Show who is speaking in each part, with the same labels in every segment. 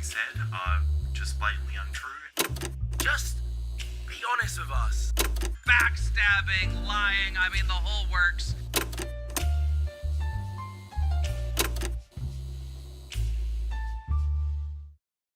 Speaker 1: being said are just blatantly untrue. Just be honest with us.
Speaker 2: Backstabbing, lying, I mean the whole works.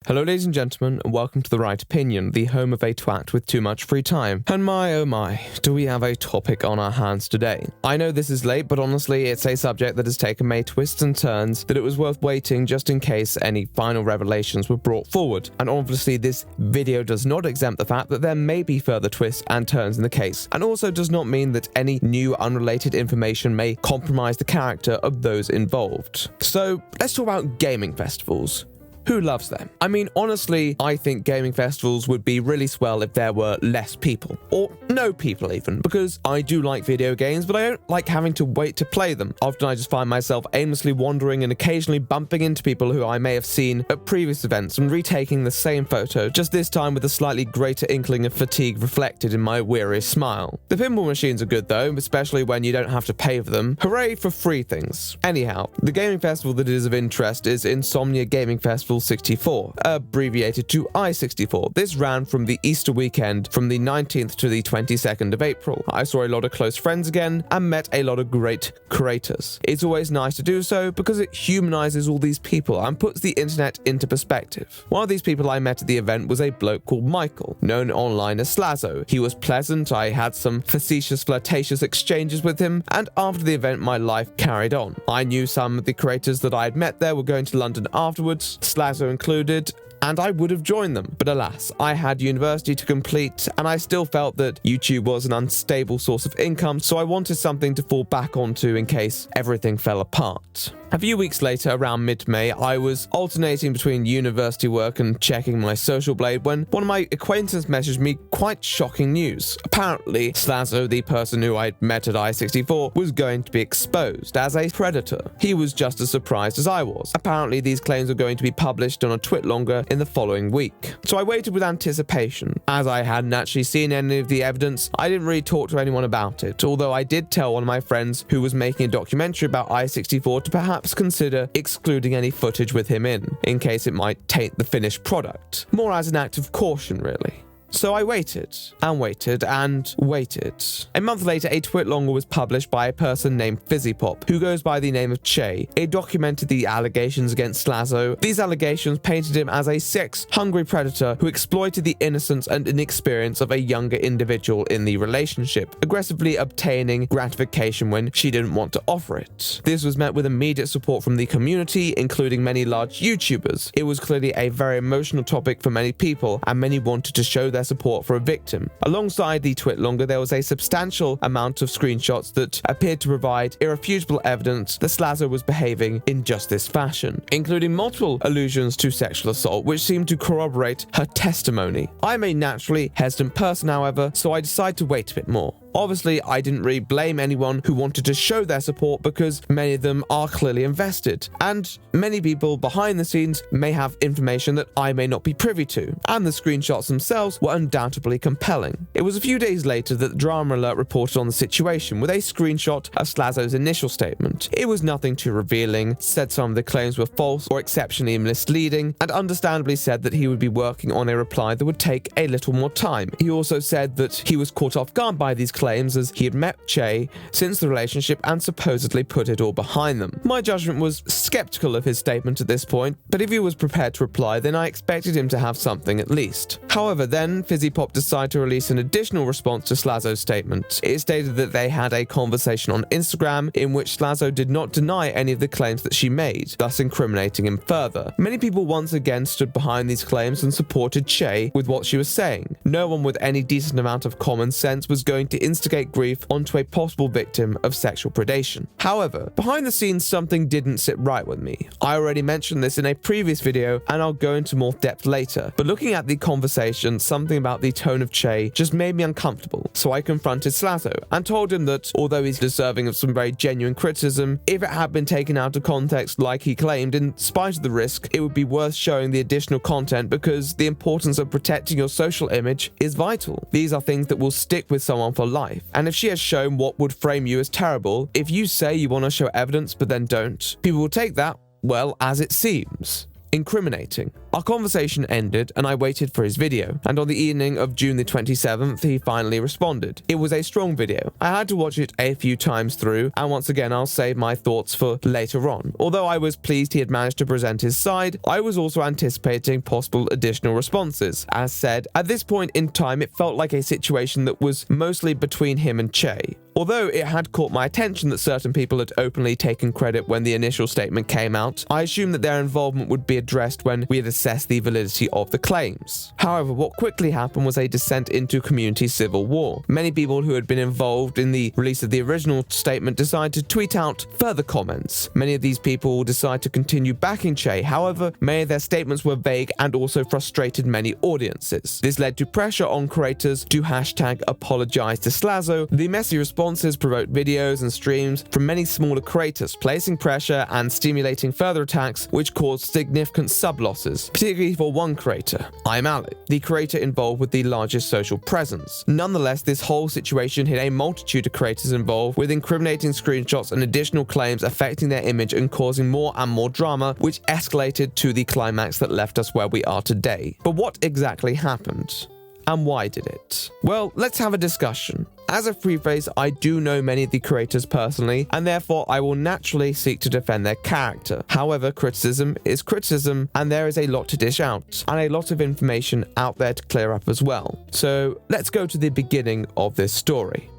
Speaker 3: Hello ladies and gentlemen, and welcome to The Right Opinion, the home of a twat with too much free time. And my oh my, do we have a topic on our hands today. I know this is late, but honestly it's a subject that has taken many twists and turns that it was worth waiting just in case any final revelations were brought forward. And obviously this video does not exempt the fact that there may be further twists and turns in the case, and also does not mean that any new unrelated information may compromise the character of those involved. So let's talk about gaming festivals. Who loves them? I mean, honestly, I think gaming festivals would be really swell if there were less people. Or no people even, because I do like video games, but I don't like having to wait to play them. Often I just find myself aimlessly wandering and occasionally bumping into people who I may have seen at previous events and retaking the same photo, just this time with a slightly greater inkling of fatigue reflected in my weary smile. The pinball machines are good though, especially when you don't have to pay for them. Hooray for free things. Anyhow, the gaming festival that is of interest is Insomnia Gaming Festival 64, abbreviated to I64. This ran from the Easter weekend from the 19th to the 22nd of April. I saw a lot of close friends again and met a lot of great creators. It's always nice to do so because it humanises all these people and puts the internet into perspective. One of these people I met at the event was a bloke called Michael, known online as Slazo. He was pleasant, I had some facetious flirtatious exchanges with him, and after the event my life carried on. I knew some of the creators that I had met there were going to London afterwards, Slazo included, and I would have joined them. But alas, I had university to complete, and I still felt that YouTube was an unstable source of income, so I wanted something to fall back onto in case everything fell apart. A few weeks later, around mid-May, I was alternating between university work and checking my social blade when one of my acquaintances messaged me quite shocking news. Apparently, Slazo, the person who I'd met at I64, was going to be exposed as a predator. He was just as surprised as I was. Apparently, these claims were going to be published on a twit longer in the following week. So I waited with anticipation. As I hadn't actually seen any of the evidence, I didn't really talk to anyone about it, although I did tell one of my friends who was making a documentary about I64 to perhaps consider excluding any footage with him in case it might taint the finished product. More as an act of caution, really. So I waited, and waited, and waited. A month later, a twit longer was published by a person named Pop, who goes by the name of Che. It documented the allegations against Slazo. These allegations painted him as a sex-hungry predator who exploited the innocence and inexperience of a younger individual in the relationship, aggressively obtaining gratification when she didn't want to offer it. This was met with immediate support from the community, including many large YouTubers. It was clearly a very emotional topic for many people, and many wanted to show their support for a victim. Alongside the twit longer, there was a substantial amount of screenshots that appeared to provide irrefutable evidence that Slazo was behaving in just this fashion, including multiple allusions to sexual assault, which seemed to corroborate her testimony. I'm a naturally hesitant person, however, so I decided to wait a bit more. Obviously, I didn't really blame anyone who wanted to show their support because many of them are clearly invested, and many people behind the scenes may have information that I may not be privy to, and the screenshots themselves were undoubtedly compelling. It was a few days later that Drama Alert reported on the situation with a screenshot of Slazo's initial statement. It was nothing too revealing, said some of the claims were false or exceptionally misleading, and understandably said that he would be working on a reply that would take a little more time. He also said that he was caught off guard by these claims as he had met Che since the relationship and supposedly put it all behind them. My judgment was skeptical of his statement at this point, but if he was prepared to reply, then I expected him to have something at least. However, then Pop decided to release an additional response to Slazo's statement. It stated that they had a conversation on Instagram in which Slazo did not deny any of the claims that she made, thus incriminating him further. Many people once again stood behind these claims and supported Che with what she was saying. No one with any decent amount of common sense was going to instigate grief onto a possible victim of sexual predation. However, behind the scenes something didn't sit right with me. I already mentioned this in a previous video and I'll go into more depth later, but looking at the conversation, something about the tone of Che just made me uncomfortable. So I confronted Slazo and told him that although he's deserving of some very genuine criticism, if it had been taken out of context like he claimed, in spite of the risk, it would be worth showing the additional content because the importance of protecting your social image is vital. These are things that will stick with someone for life. And if she has shown what would frame you as terrible, if you say you want to show evidence but then don't, people will take that, well, as it seems. incriminating. Our conversation ended and I waited for his video, and on the evening of June the 27th, he finally responded. It was a strong video. I had to watch it a few times through, and once again I'll save my thoughts for later on. Although I was pleased he had managed to present his side, I was also anticipating possible additional responses. As said, at this point in time it felt like a situation that was mostly between him and Che. Although it had caught my attention that certain people had openly taken credit when the initial statement came out, I assumed that their involvement would be addressed when we had assessed the validity of the claims. However, what quickly happened was a descent into community civil war. Many people who had been involved in the release of the original statement decided to tweet out further comments. Many of these people decided to continue backing Che, however, many of their statements were vague and also frustrated many audiences. This led to pressure on creators to hashtag apologize to Slazo. The messy responses provoked videos and streams from many smaller creators, placing pressure and stimulating further attacks, which caused significant sub-losses, particularly for one creator, iMally, the creator involved with the largest social presence. Nonetheless, this whole situation hit a multitude of creators involved, with incriminating screenshots and additional claims affecting their image and causing more and more drama, which escalated to the climax that left us where we are today. But what exactly happened? And why did it? Well, let's have a discussion. As a preface, I do know many of the creators personally, and therefore I will naturally seek to defend their character. However, criticism is criticism, and there is a lot to dish out, and a lot of information out there to clear up as well. So let's go to the beginning of this story.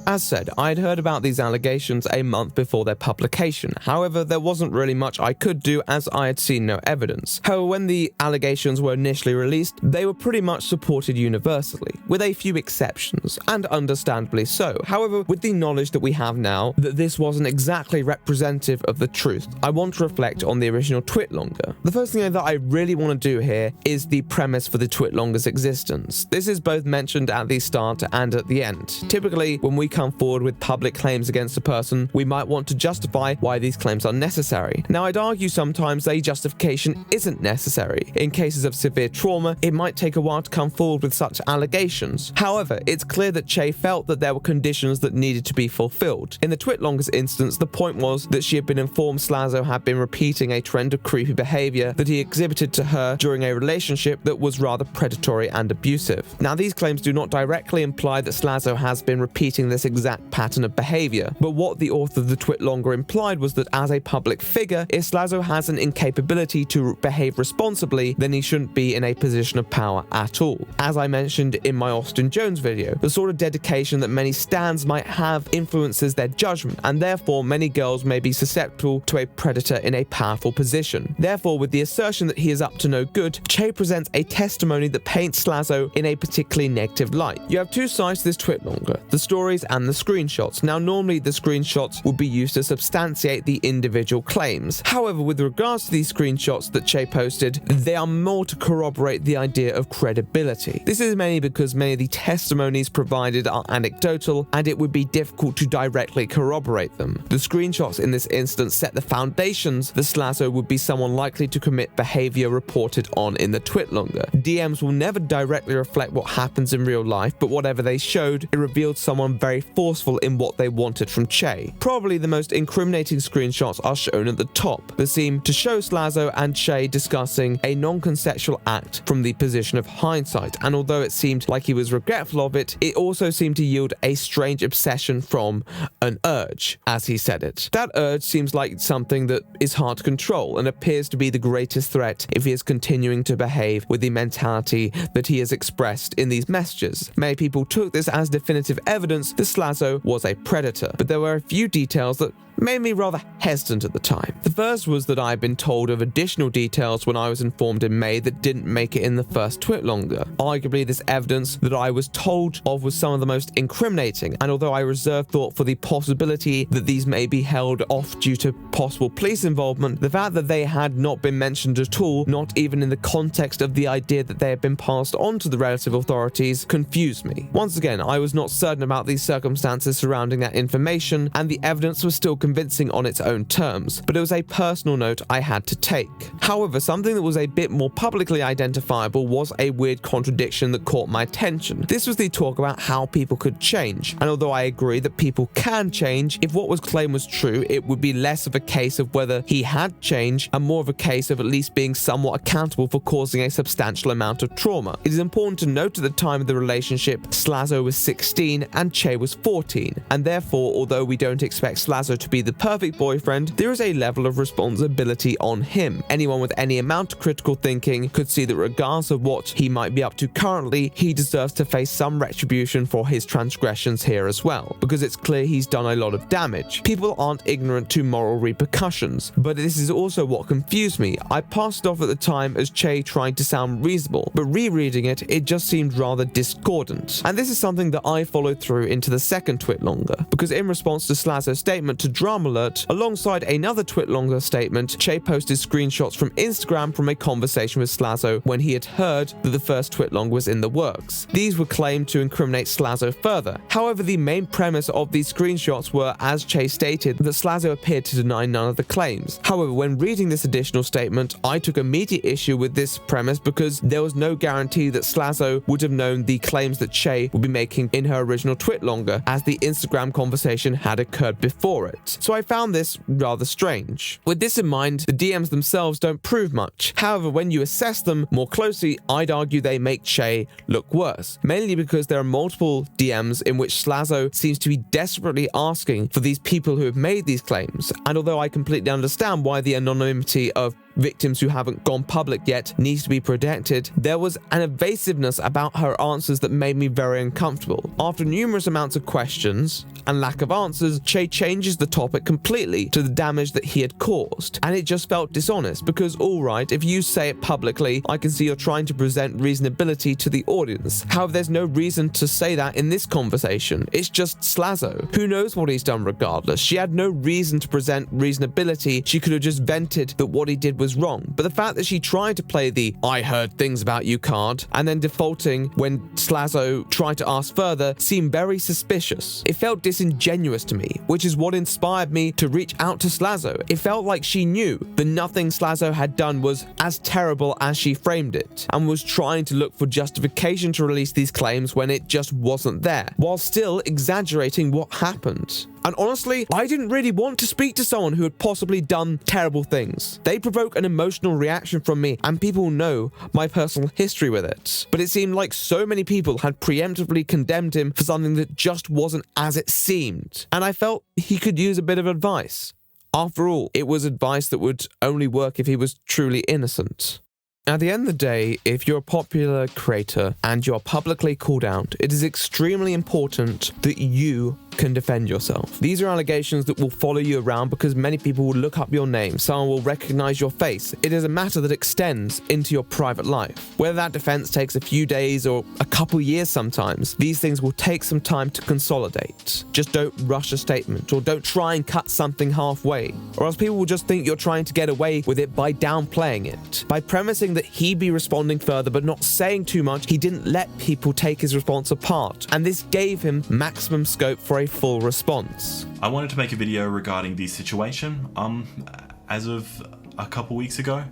Speaker 3: As said, I'd heard about these allegations a month before their publication. However, there wasn't really much I could do as I had seen no evidence. However, when the allegations were initially released, they were pretty much supported universally, with a few exceptions, and understandably so. However, with the knowledge that we have now that this wasn't exactly representative of the truth, I want to reflect on the original Twitlonger. The first thing that I really want to do here is the premise for the Twitlonger's existence. This is both mentioned at the start and at the end. Typically, when we come forward with public claims against a person, we might want to justify why these claims are necessary. Now, I'd argue sometimes a justification isn't necessary. In cases of severe trauma, it might take a while to come forward with such allegations. However, it's clear that Che felt that there were conditions that needed to be fulfilled. In the Twitlonger's instance, the point was that she had been informed Slazo had been repeating a trend of creepy behavior that he exhibited to her during a relationship that was rather predatory and abusive. Now, these claims do not directly imply that Slazo has been repeating this exact pattern of behavior, but what the author of the Twitlonger implied was that as a public figure, if Slazo has an incapability to behave responsibly, then he shouldn't be in a position of power at all. As I mentioned in my Austin Jones video, the sort of dedication that many stans might have influences their judgment, and therefore many girls may be susceptible to a predator in a powerful position. Therefore, with the assertion that he is up to no good, Che presents a testimony that paints Slazo in a particularly negative light. You have two sides to this Twitlonger, the stories and the screenshots. Now, normally the screenshots would be used to substantiate the individual claims. However, with regards to these screenshots that Che posted, they are more to corroborate the idea of credibility. This is mainly because many of the testimonies provided are anecdotal, and it would be difficult to directly corroborate them. The screenshots in this instance set the foundations that Slazo would be someone likely to commit behavior reported on in the Twitlonger. DMs will never directly reflect what happens in real life, but whatever they showed, it revealed someone very forceful in what they wanted from Che. Probably the most incriminating screenshots are shown at the top, that seem to show Slazo and Che discussing a non-consensual act from the position of hindsight, and although it seemed like he was regretful of it, it also seemed to yield a strange obsession from an urge, as he said it. That urge seems like something that is hard to control and appears to be the greatest threat if he is continuing to behave with the mentality that he has expressed in these messages. Many people took this as definitive evidence that Slazo was a predator, but there were a few details that made me rather hesitant at the time. The first was that I had been told of additional details when I was informed in May that didn't make it in the first Twitlonger. Arguably, this evidence that I was told of was some of the most incriminating, and although I reserved thought for the possibility that these may be held off due to possible police involvement, the fact that they had not been mentioned at all, not even in the context of the idea that they had been passed on to the relative authorities, confused me. Once again, I was not certain about these circumstances surrounding that information, and the evidence was still convincing on its own terms, but it was a personal note I had to take. However, something that was a bit more publicly identifiable was a weird contradiction that caught my attention. This was the talk about how people could change, and although I agree that people can change, if what was claimed was true, it would be less of a case of whether he had changed and more of a case of at least being somewhat accountable for causing a substantial amount of trauma. It is important to note at the time of the relationship, Slazo was 16 and Che was 14, and therefore, although we don't expect Slazo to be the perfect boyfriend, there is a level of responsibility on him. Anyone with any amount of critical thinking could see that regardless of what he might be up to currently, he deserves to face some retribution for his transgressions here as well, because it's clear he's done a lot of damage. People aren't ignorant to moral repercussions, but this is also what confused me. I passed it off at the time as Che trying to sound reasonable, but rereading it, it just seemed rather discordant. And this is something that I followed through into the second twit longer, because in response to Slazo's statement to Drama Alert, alongside another twit longer statement, Che posted screenshots from Instagram from a conversation with Slazo when he had heard that the first twit long was in the works. These were claimed to incriminate Slazo further. However, the main premise of these screenshots were, as Che stated, that Slazo appeared to deny none of the claims. However, when reading this additional statement, I took immediate issue with this premise because there was no guarantee that Slazo would have known the claims that Che would be making in her original twit longer, as the Instagram conversation had occurred before it. So I found this rather strange. With this in mind, the DMs themselves don't prove much. However, when you assess them more closely, I'd argue they make Che look worse, mainly because there are multiple DMs in which Slazo seems to be desperately asking for these people who have made these claims, and although I completely understand why the anonymity of victims who haven't gone public yet needs to be protected, there was an evasiveness about her answers that made me very uncomfortable. After numerous amounts of questions and lack of answers, Che changes the topic completely to the damage that he had caused, and it just felt dishonest because, alright, if you say it publicly, I can see you're trying to present reasonability to the audience. However, there's no reason to say that in this conversation. It's just Slazo. Who knows what he's done regardless? She had no reason to present reasonability. She could have just vented that what he did was wrong, but the fact that she tried to play the "I heard things about you" card and then defaulting when Slazo tried to ask further seemed very suspicious. It felt disingenuous to me, which is what inspired me to reach out to Slazo. It felt like she knew that nothing Slazo had done was as terrible as she framed it, and was trying to look for justification to release these claims when it just wasn't there, while still exaggerating what happened. And honestly, I didn't really want to speak to someone who had possibly done terrible things. They provoke an emotional reaction from me, and people know my personal history with it. But it seemed like so many people had preemptively condemned him for something that just wasn't as it seemed. And I felt he could use a bit of advice. After all, it was advice that would only work if he was truly innocent. At the end of the day, if you're a popular creator and you're publicly called out, it is extremely important that you can defend yourself. These are allegations that will follow you around because many people will look up your name, someone will recognize your face. It is a matter that extends into your private life. Whether that defense takes a few days or a couple years sometimes, these things will take some time to consolidate. Just don't rush a statement, or don't try and cut something halfway, or else people will just think you're trying to get away with it by downplaying it. By premising that he'd be responding further but not saying too much, he didn't let people take his response apart, and this gave him maximum scope for a full response.
Speaker 4: I wanted to make a video regarding the situation as of a couple weeks ago.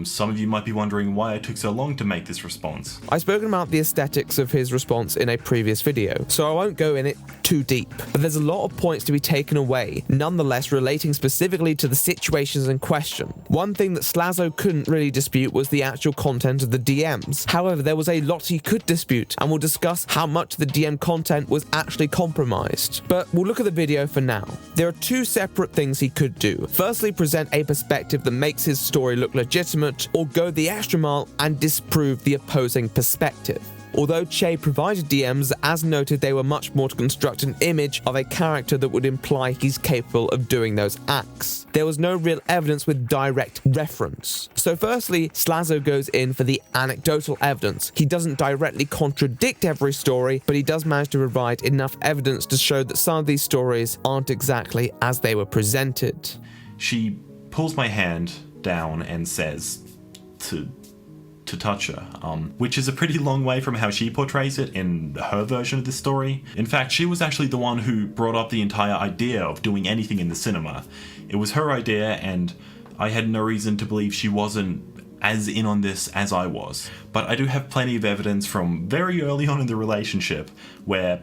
Speaker 4: Some of you might be wondering why I took so long to make this response.
Speaker 3: I've spoken about the aesthetics of his response in a previous video, so I won't go in it too deep, but there's a lot of points to be taken away, nonetheless relating specifically to the situations in question. One thing that Slazo couldn't really dispute was the actual content of the DMs. However, there was a lot he could dispute, and we'll discuss how much the DM content was actually compromised. But we'll look at the video for now. There are two separate things he could do. Firstly, present a perspective that makes his story look legitimate, or go the extra mile and disprove the opposing perspective. Although Che provided DMs, as noted, they were much more to construct an image of a character that would imply he's capable of doing those acts. There was no real evidence with direct reference. So firstly, Slazo goes in for the anecdotal evidence. He doesn't directly contradict every story, but he does manage to provide enough evidence to show that some of these stories aren't exactly as they were presented.
Speaker 4: She pulls my hand down and says to to touch her, which is a pretty long way from how she portrays it in her version of the story. In fact, she was actually the one who brought up the entire idea of doing anything in the cinema. It was her idea, and I had no reason to believe she wasn't as in on this as I was. But I do have plenty of evidence from very early on in the relationship where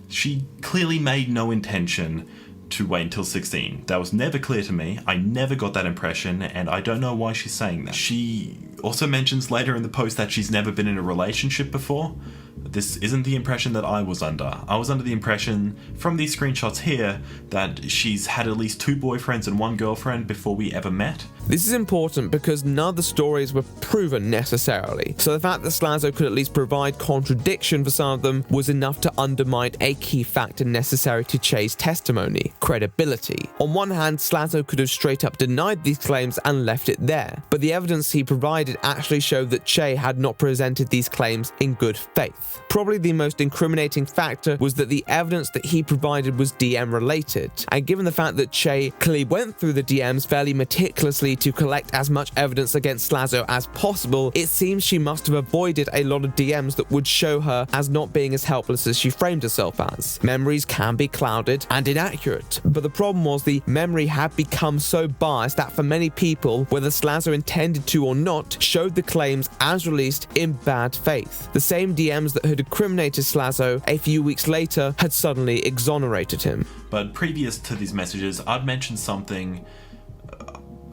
Speaker 4: she clearly made no intention to wait until 16. That was never clear to me. I never got that impression, and I don't know why she's saying that. She also mentions later in the post that she's never been in a relationship before. This isn't the impression that I was under. I was under the impression from these screenshots here that she's had at least 2 boyfriends and 1 girlfriend before we ever met.
Speaker 3: This is important because none of the stories were proven necessarily, so the fact that Slazo could at least provide contradiction for some of them was enough to undermine a key factor necessary to Che's testimony: credibility. On one hand, Slazo could have straight up denied these claims and left it there, but the evidence he provided actually showed that Che had not presented these claims in good faith. Probably the most incriminating factor was that the evidence that he provided was DM related, and given the fact that Che clearly went through the DMs fairly meticulously to collect as much evidence against Slazo as possible, it seems she must have avoided a lot of DMs that would show her as not being as helpless as she framed herself as. Memories can be clouded and inaccurate, but the problem was the memory had become so biased that for many people, whether Slazo intended to or not, showed the claims as released in bad faith. The same DMs that had incriminated Slazo a few weeks later had suddenly exonerated him.
Speaker 4: But previous to these messages, I'd mentioned something,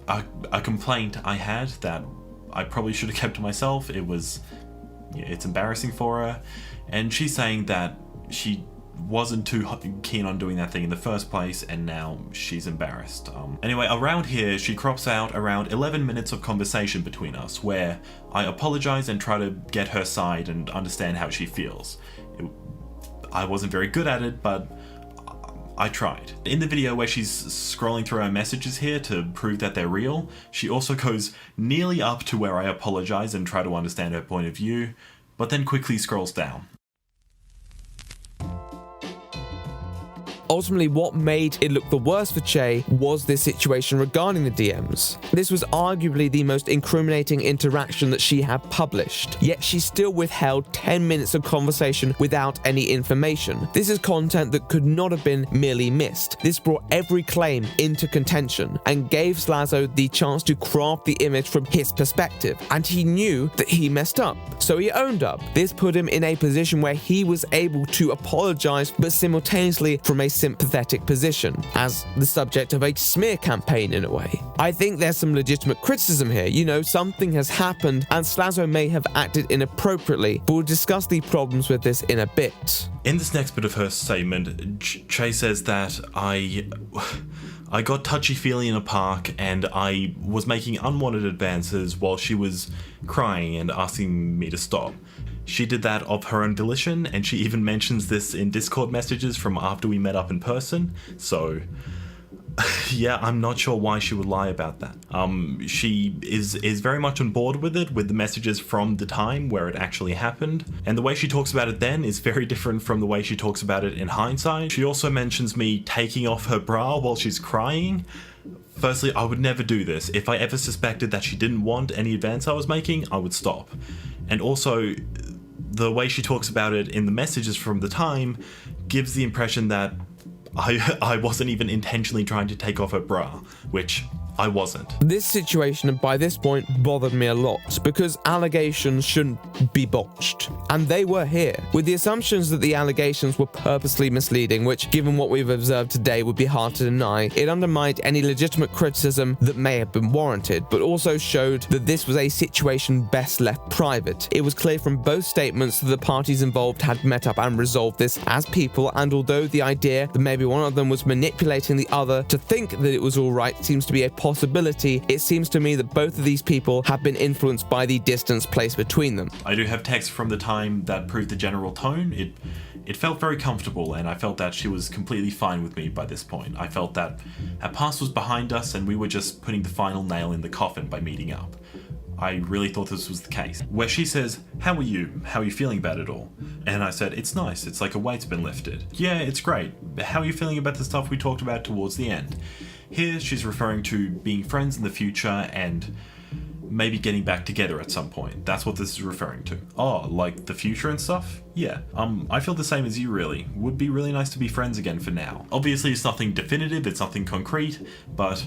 Speaker 4: a complaint I had that I probably should have kept to myself. It's embarrassing for her, and she's saying that she wasn't too keen on doing that thing in the first place, and now she's embarrassed. Anyway, around here, she crops out around 11 minutes of conversation between us, where I apologize and try to get her side and understand how she feels. I wasn't very good at it, but I tried. In the video where she's scrolling through her messages here to prove that they're real, she also goes nearly up to where I apologize and try to understand her point of view, but then quickly scrolls down.
Speaker 3: Ultimately, what made it look the worse for Che was this situation regarding the DMs. This was arguably the most incriminating interaction that she had published, yet she still withheld 10 minutes of conversation without any information. This is content that could not have been merely missed. This brought every claim into contention and gave Slazo the chance to craft the image from his perspective, and he knew that he messed up, so he owned up. This put him in a position where he was able to apologize, but simultaneously from a sympathetic position, as the subject of a smear campaign in a way. I think there's some legitimate criticism here. Something has happened and Slazo may have acted inappropriately, but we'll discuss the problems with this in a bit.
Speaker 4: In this next bit of her statement, Che says that I got touchy-feely in a park and I was making unwanted advances while she was crying and asking me to stop. She did that of her own volition, and she even mentions this in Discord messages from after we met up in person, so yeah, I'm not sure why she would lie about that. She is very much on board with it, with the messages from the time where it actually happened, and the way she talks about it then is very different from the way she talks about it in hindsight. She also mentions me taking off her bra while she's crying. Firstly, I would never do this. If I ever suspected that she didn't want any advance I was making, I would stop. And also, the way she talks about it in the messages from the time gives the impression that I wasn't even intentionally trying to take off her bra, which I wasn't.
Speaker 3: This situation, by this point, bothered me a lot, because allegations shouldn't be botched. And they were here, with the assumptions that the allegations were purposely misleading, which, given what we've observed today, would be hard to deny. It undermined any legitimate criticism that may have been warranted, but also showed that this was a situation best left private. It was clear from both statements that the parties involved had met up and resolved this as people, and although the idea that maybe one of them was manipulating the other to think that it was alright seems to be a possibility, it seems to me that both of these people have been influenced by the distance placed between them.
Speaker 4: I do have text from the time that proved the general tone. It felt very comfortable, and I felt that she was completely fine with me by this point. I felt that our past was behind us and we were just putting the final nail in the coffin by meeting up. I really thought this was the case. Where she says, "How are you? How are you feeling about it all?" And I said, "It's nice. It's like a weight's been lifted." "Yeah, it's great. How are you feeling about the stuff we talked about towards the end?" Here, she's referring to being friends in the future and maybe getting back together at some point. That's what this is referring to. Oh, like the future and stuff? Yeah, I feel the same as you really. Would be really nice to be friends again for now. Obviously it's nothing definitive, it's nothing concrete, but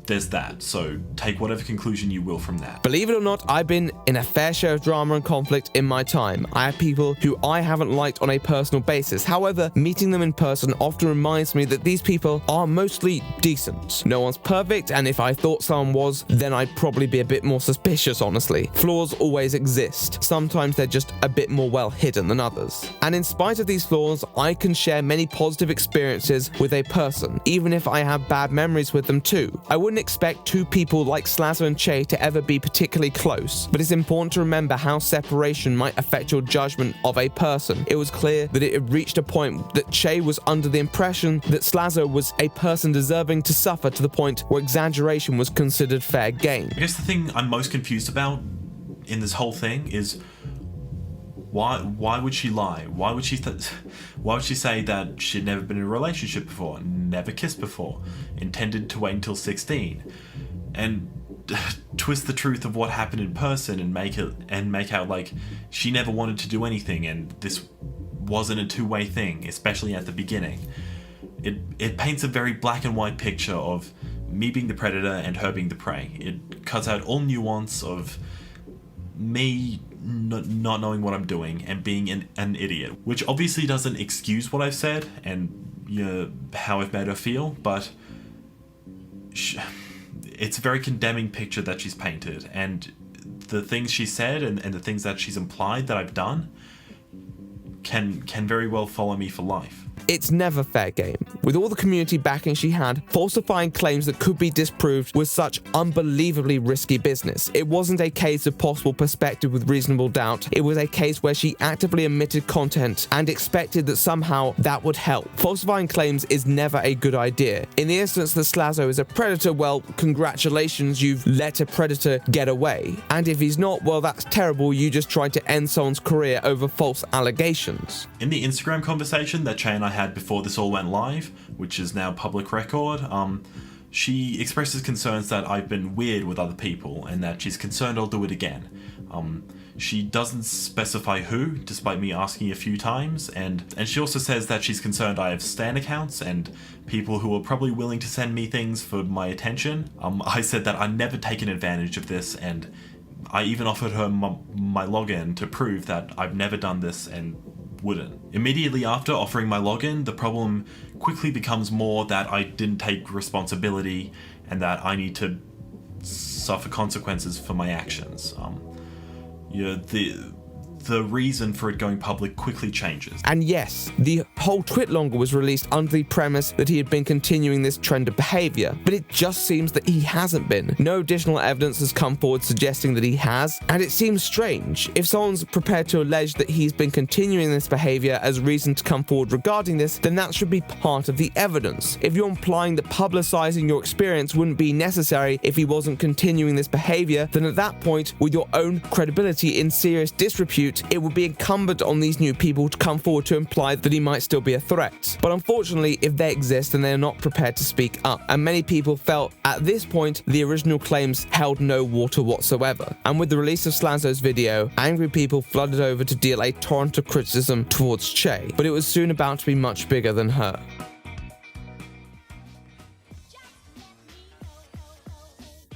Speaker 4: there's that, so take whatever conclusion you will from that.
Speaker 3: Believe it or not, I've been in a fair share of drama and conflict in my time. I have people who I haven't liked on a personal basis. However, meeting them in person often reminds me that these people are mostly decent. No one's perfect, and if I thought someone was, then I'd probably be a bit more suspicious, honestly. Flaws always exist. Sometimes they're just a bit more well hidden than others. And in spite of these flaws, I can share many positive experiences with a person, even if I have bad memories with them too. I wouldn't expect two people like Slazo and Che to ever be particularly close, but it's important to remember how separation might affect your judgment of a person. It was clear that it had reached a point that Che was under the impression that Slazo was a person deserving to suffer to the point where exaggeration was considered fair game.
Speaker 4: I guess the thing I'm most confused about in this whole thing is why would she lie? Why would she say that she'd never been in a relationship before, never kissed before, intended to wait until 16, and twist the truth of what happened in person and make out like she never wanted to do anything and this wasn't a two-way thing, especially at the beginning. It paints a very black and white picture of me being the predator and her being the prey. It cuts out all nuance of me not knowing what I'm doing and being an idiot, which obviously doesn't excuse what I've said and how I've made her feel, but it's a very condemning picture that she's painted, and the things she said and the things that she's implied that I've done can very well follow me for life.
Speaker 3: It's never fair game. With all the community backing she had, falsifying claims that could be disproved was such unbelievably risky business. It wasn't a case of possible perspective with reasonable doubt. It was a case where she actively omitted content and expected that somehow that would help. Falsifying claims is never a good idea. In the instance that Slazo is a predator, well, congratulations, you've let a predator get away. And if he's not, well, that's terrible. You just tried to end someone's career over false allegations.
Speaker 4: In the Instagram conversation that Che and I had before this all went live, which is now public record, she expresses concerns that I've been weird with other people and that she's concerned I'll do it again. She doesn't specify who, despite me asking a few times, and she also says that she's concerned I have stan accounts and people who are probably willing to send me things for my attention. I said that I'd never taken advantage of this, and I even offered her my login to prove that I've never done this and wouldn't. Immediately after offering my login, the problem quickly becomes more that I didn't take responsibility and that I need to suffer consequences for my actions. The reason for it going public quickly changes.
Speaker 3: And yes, the whole twit longer was released under the premise that he had been continuing this trend of behavior, but it just seems that he hasn't been. No additional evidence has come forward suggesting that he has, and it seems strange. If someone's prepared to allege that he's been continuing this behavior as reason to come forward regarding this, then that should be part of the evidence. If you're implying that publicizing your experience wouldn't be necessary if he wasn't continuing this behavior, then at that point, with your own credibility in serious disrepute, it would be incumbent on these new people to come forward to imply that he might still be a threat. But unfortunately, if they exist, then they are not prepared to speak up. And many people felt at this point the original claims held no water whatsoever. And with the release of Slazo's video, angry people flooded over to deal a torrent of criticism towards Che, but it was soon about to be much bigger than her.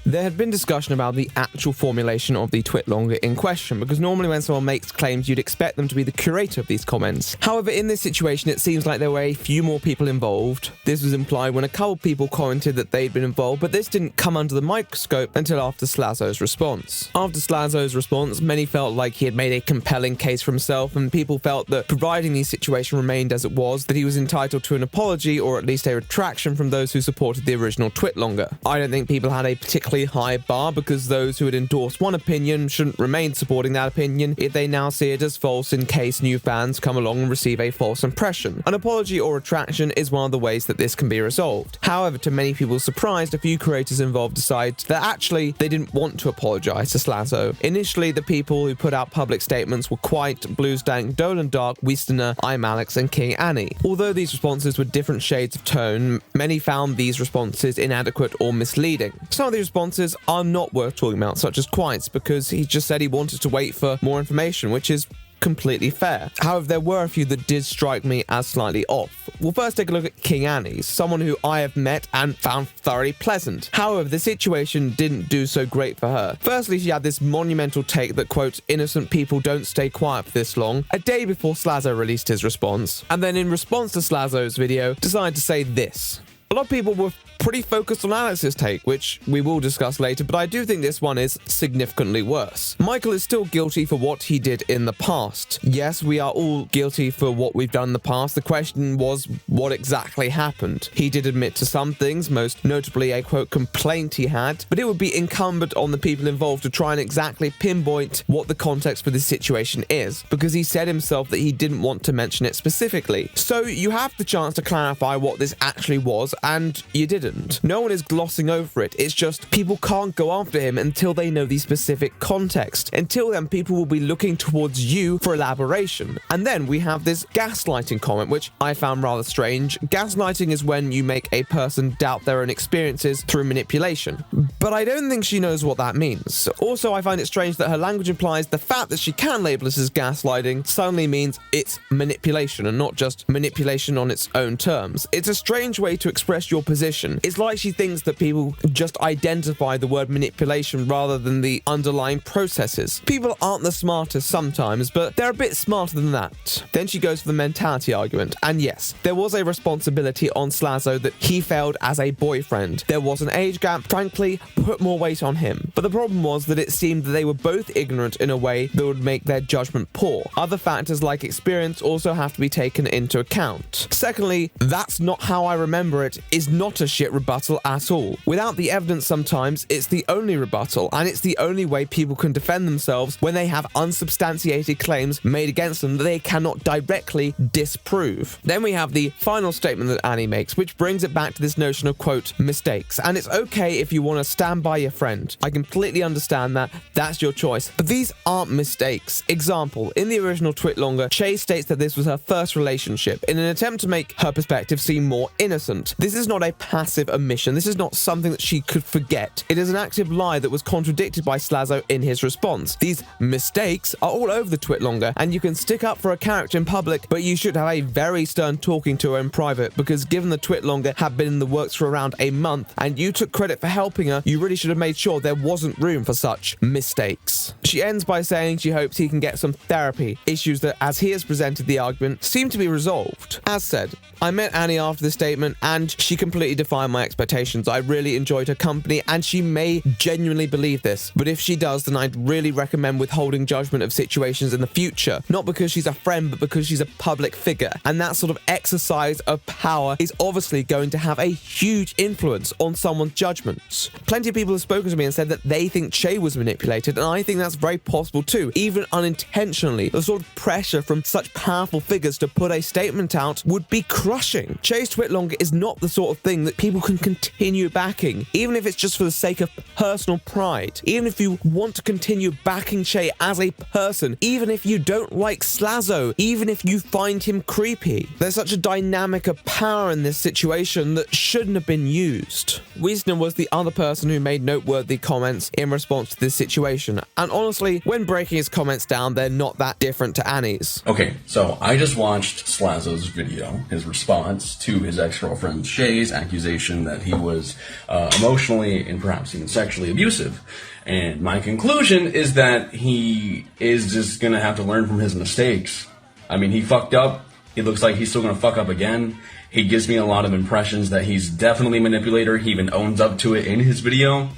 Speaker 3: There had been discussion about the actual formulation of the twit longer in question, because normally when someone makes claims, you'd expect them to be the curator of these comments. However, in this situation, it seems like there were a few more people involved. This was implied when a couple people commented that they'd been involved, but this didn't come under the microscope until after Slazo's response. After Slazo's response, many felt like he had made a compelling case for himself, and people felt that providing the situation remained as it was, that he was entitled to an apology or at least a retraction from those who supported the original twit longer. I don't think people had a particularly high bar, because those who had endorsed one opinion shouldn't remain supporting that opinion if they now see it as false in case new fans come along and receive a false impression. An apology or retraction is one of the ways that this can be resolved. However, to many people's surprise, a few creators involved decided that actually they didn't want to apologize to Slazo. Initially, the people who put out public statements were Quite, Bluesdank, Dolan Dark, Weasterner, I'm Alex, and King Annie. Although these responses were different shades of tone, many found these responses inadequate or misleading. Some of these responses responses are not worth talking about, such as Quites, because he just said he wanted to wait for more information, which is completely fair. However, there were a few that did strike me as slightly off. We'll first take a look at King Annie's, someone who I have met and found thoroughly pleasant. However, the situation didn't do so great for her. Firstly, she had this monumental take that, quote, innocent people don't stay quiet for this long, a day before Slazo released his response, and then in response to Slazo's video, decided to say this. A lot of people were pretty focused on Alex's take, which we will discuss later, but I do think this one is significantly worse. Michael is still guilty for what he did in the past. Yes, we are all guilty for what we've done in the past. The question was, what exactly happened? He did admit to some things, most notably a, quote, complaint he had, but it would be incumbent on the people involved to try and exactly pinpoint what the context for this situation is, because he said himself that he didn't want to mention it specifically. So you have the chance to clarify what this actually was, and you didn't. No one is glossing over it. It's just people can't go after him until they know the specific context. Until then, people will be looking towards you for elaboration. And then we have this gaslighting comment, which I found rather strange. Gaslighting is when you make a person doubt their own experiences through manipulation. But I don't think she knows what that means. Also, I find it strange that her language implies the fact that she can label this as gaslighting suddenly means it's manipulation and not just manipulation on its own terms. It's a strange way to express your position. It's like she thinks that people just identify the word manipulation rather than the underlying processes. People aren't the smartest sometimes, but they're a bit smarter than that. Then she goes for the mentality argument. And yes, there was a responsibility on Slazo that he failed as a boyfriend. There was an age gap, frankly, put more weight on him. But the problem was that it seemed that they were both ignorant in a way that would make their judgment poor. Other factors like experience also have to be taken into account. Secondly, that's not how I remember it is not a shit rebuttal at all. Without the evidence sometimes, it's the only rebuttal, and it's the only way people can defend themselves when they have unsubstantiated claims made against them that they cannot directly disprove. Then we have the final statement that Annie makes, which brings it back to this notion of, quote, mistakes. And it's okay if you want to stand by your friend. I completely understand that. That's your choice. But these aren't mistakes. Example, in the original Twitlonger, Shay states that this was her first relationship in an attempt to make her perspective seem more innocent. This is not a passive omission. This is not something that she could forget. It is an active lie that was contradicted by Slazo in his response. These mistakes are all over the Twitlonger, and you can stick up for a character in public, but you should have a very stern talking to her in private, because given the Twitlonger had been in the works for around a month, and you took credit for helping her, you really should have made sure there wasn't room for such mistakes. She ends by saying she hopes he can get some therapy. Issues that, as he has presented the argument, seem to be resolved. As said, I met Annie after the statement, and she completely defied my expectations. I really enjoyed her company, and she may genuinely believe this, but if she does, then I'd really recommend withholding judgment of situations in the future, not because she's a friend, but because she's a public figure, and that sort of exercise of power is obviously going to have a huge influence on someone's judgments. Plenty of people have spoken to me and said that they think Shay was manipulated, and I think that's very possible too, even unintentionally. The sort of pressure from such powerful figures to put a statement out would be crushing. Shay's Twitlonger is not the sort of thing that people can continue backing, even if it's just for the sake of personal pride. Even if you want to continue backing Shay as a person, even if you don't like Slazo, even if you find him creepy. There's such a dynamic of power in this situation that shouldn't have been used. Wisner was the other person who made noteworthy comments in response to this situation, and honestly, when breaking his comments down, they're not that different to Annie's.
Speaker 5: Okay, so I just watched Slazo's video, his response to his ex-girlfriend Shay's accusation that he was emotionally and perhaps even sexually abusive. And my conclusion is that he is just gonna have to learn from his mistakes. I mean, he fucked up. He looks like he's still gonna fuck up again. He gives me a lot of impressions that he's definitely a manipulator. He even owns up to it in his video.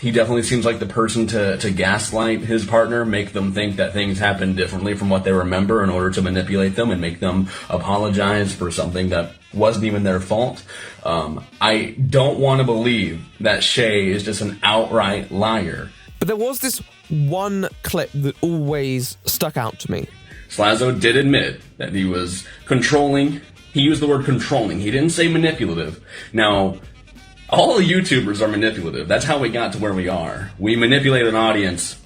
Speaker 5: He definitely seems like the person to gaslight his partner, make them think that things happen differently from what they remember in order to manipulate them and make them apologize for something that wasn't even their fault. I don't want to believe that Shay is just an outright liar.
Speaker 3: But there was this one clip that always stuck out to me.
Speaker 5: Slazo did admit that he was controlling. He used the word controlling. He didn't say manipulative. Now, all YouTubers are manipulative. That's how we got to where we are. We manipulate an audience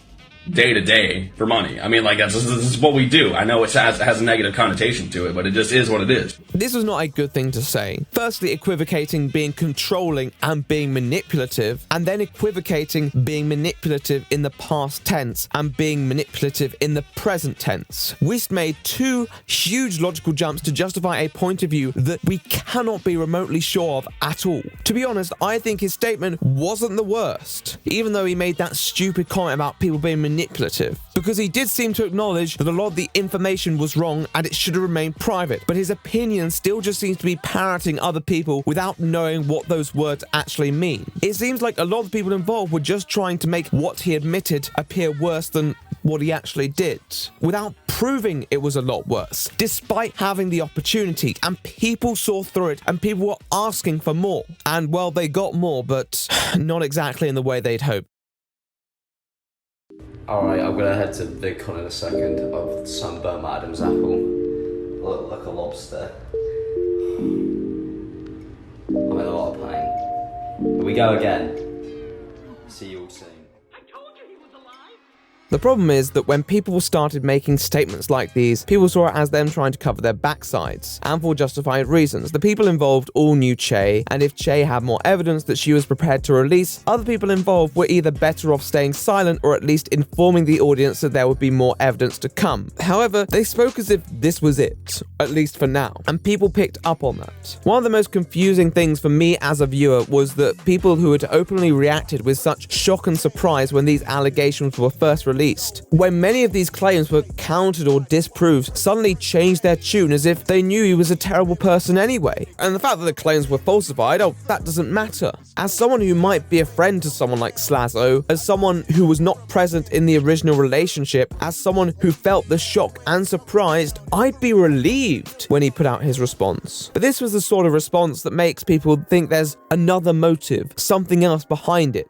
Speaker 5: day to day for money. I mean, like, this is what we do. I know it has a negative connotation to it, but it just is what it is.
Speaker 3: This was not a good thing to say. Firstly, equivocating being controlling and being manipulative, and then equivocating being manipulative in the past tense and being manipulative in the present tense. Whist made two huge logical jumps to justify a point of view that we cannot be remotely sure of at all. To be honest, I think his statement wasn't the worst, even though he made that stupid comment about people being manipulative, because he did seem to acknowledge that a lot of the information was wrong and it should have remained private, but his opinion still just seems to be parroting other people without knowing what those words actually mean. It seems like a lot of people involved were just trying to make what he admitted appear worse than what he actually did, without proving it was a lot worse, despite having the opportunity, and people saw through it and people were asking for more. And well, they got more, but not exactly in the way they'd hoped.
Speaker 6: Alright, I'm gonna head to VidCon in a second. I've sunburned my Adam's apple. Look like a lobster. I'm in a lot of pain. Here we go again. See you all soon.
Speaker 3: The problem is that when people started making statements like these, people saw it as them trying to cover their backsides, and for justified reasons. The people involved all knew Che, and if Che had more evidence that she was prepared to release, other people involved were either better off staying silent or at least informing the audience that there would be more evidence to come. However, they spoke as if this was it, at least for now, and people picked up on that. One of the most confusing things for me as a viewer was that people who had openly reacted with such shock and surprise when these allegations were first released, when many of these claims were countered or disproved, suddenly changed their tune as if they knew he was a terrible person anyway. And the fact that the claims were falsified, oh, that doesn't matter. As someone who might be a friend to someone like Slazo, as someone who was not present in the original relationship, as someone who felt the shock and surprised, I'd be relieved when he put out his response. But this was the sort of response that makes people think there's another motive, something else behind it.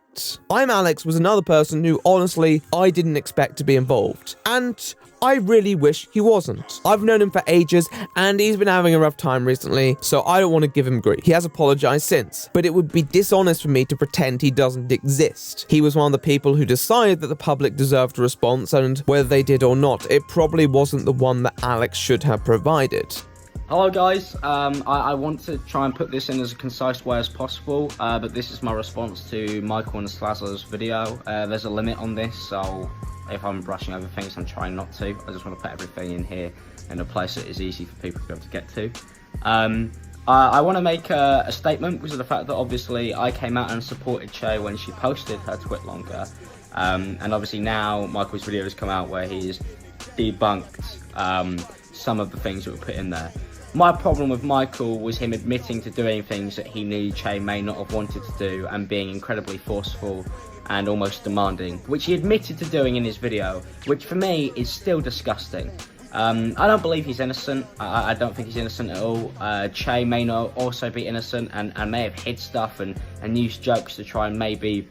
Speaker 3: I'm Alex was another person who, honestly, I didn't expect to be involved. And I really wish he wasn't. I've known him for ages, and he's been having a rough time recently, so I don't want to give him grief. He has apologized since, but it would be dishonest for me to pretend he doesn't exist. He was one of the people who decided that the public deserved a response, and whether they did or not, it probably wasn't the one that Alex should have provided.
Speaker 7: Hello guys, I want to try and put this in as a concise way as possible, but this is my response to Michael and Slazo's video. There's a limit on this, so if I'm brushing over things, I'm trying not to. I just want to put everything in here in a place that is easy for people to be able to get to. I want to make a statement because of the fact that obviously I came out and supported Che when she posted her Twit Longer, and obviously now Michael's video has come out where he's debunked some of the things that were put in there. My problem with Michael was him admitting to doing things that he knew Che may not have wanted to do and being incredibly forceful and almost demanding, which he admitted to doing in his video, which for me is still disgusting. I don't believe he's innocent. I don't think he's innocent at all. Che may not also be innocent and may have hid stuff and used jokes to try and maybe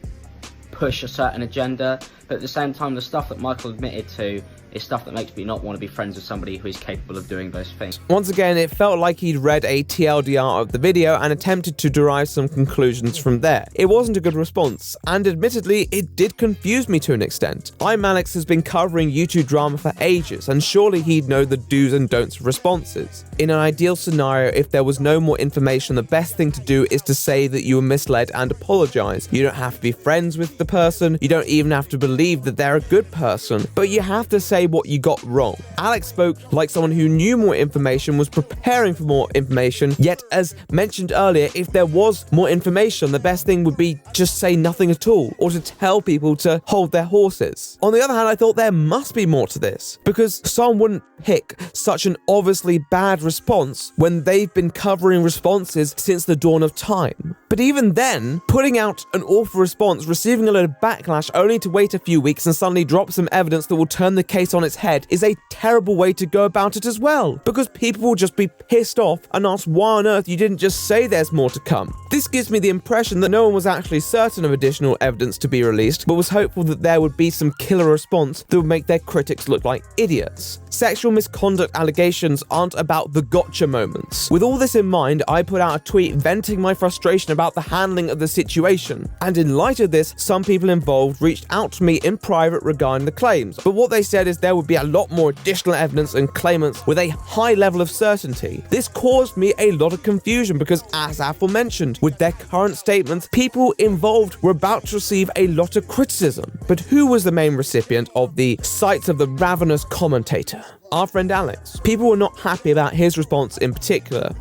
Speaker 7: push a certain agenda, but at the same time the stuff that Michael admitted to is stuff that makes me not want to be friends with somebody who is capable of doing those things.
Speaker 3: Once again, it felt like he'd read a TLDR of the video and attempted to derive some conclusions from there. It wasn't a good response, and admittedly, it did confuse me to an extent. I'm Alex has been covering YouTube drama for ages, and surely he'd know the do's and don'ts of responses. In an ideal scenario, if there was no more information, the best thing to do is to say that you were misled and apologize. You don't have to be friends with the person, you don't even have to believe that they're a good person, but you have to say what you got wrong. Alex spoke like someone who knew more information, was preparing for more information, yet as mentioned earlier, if there was more information, the best thing would be just say nothing at all, or to tell people to hold their horses. On the other hand, I thought there must be more to this, because someone wouldn't pick such an obviously bad response when they've been covering responses since the dawn of time. But even then, putting out an awful response, receiving a load of backlash only to wait a few weeks and suddenly drop some evidence that will turn the case on its head is a terrible way to go about it as well, because people will just be pissed off and ask why on earth you didn't just say there's more to come. This gives me the impression that no one was actually certain of additional evidence to be released, but was hopeful that there would be some killer response that would make their critics look like idiots. Sexual misconduct allegations aren't about the gotcha moments. With all this in mind, I put out a tweet venting my frustration about the handling of the situation. And in light of this, some people involved reached out to me in private regarding the claims, but what they said is there would be a lot more additional evidence and claimants with a high level of certainty. This caused me a lot of confusion because, as aforementioned, with their current statements, people involved were about to receive a lot of criticism. But who was the main recipient of the sights of the ravenous commentator? Our friend Alex. People were not happy about his response in particular.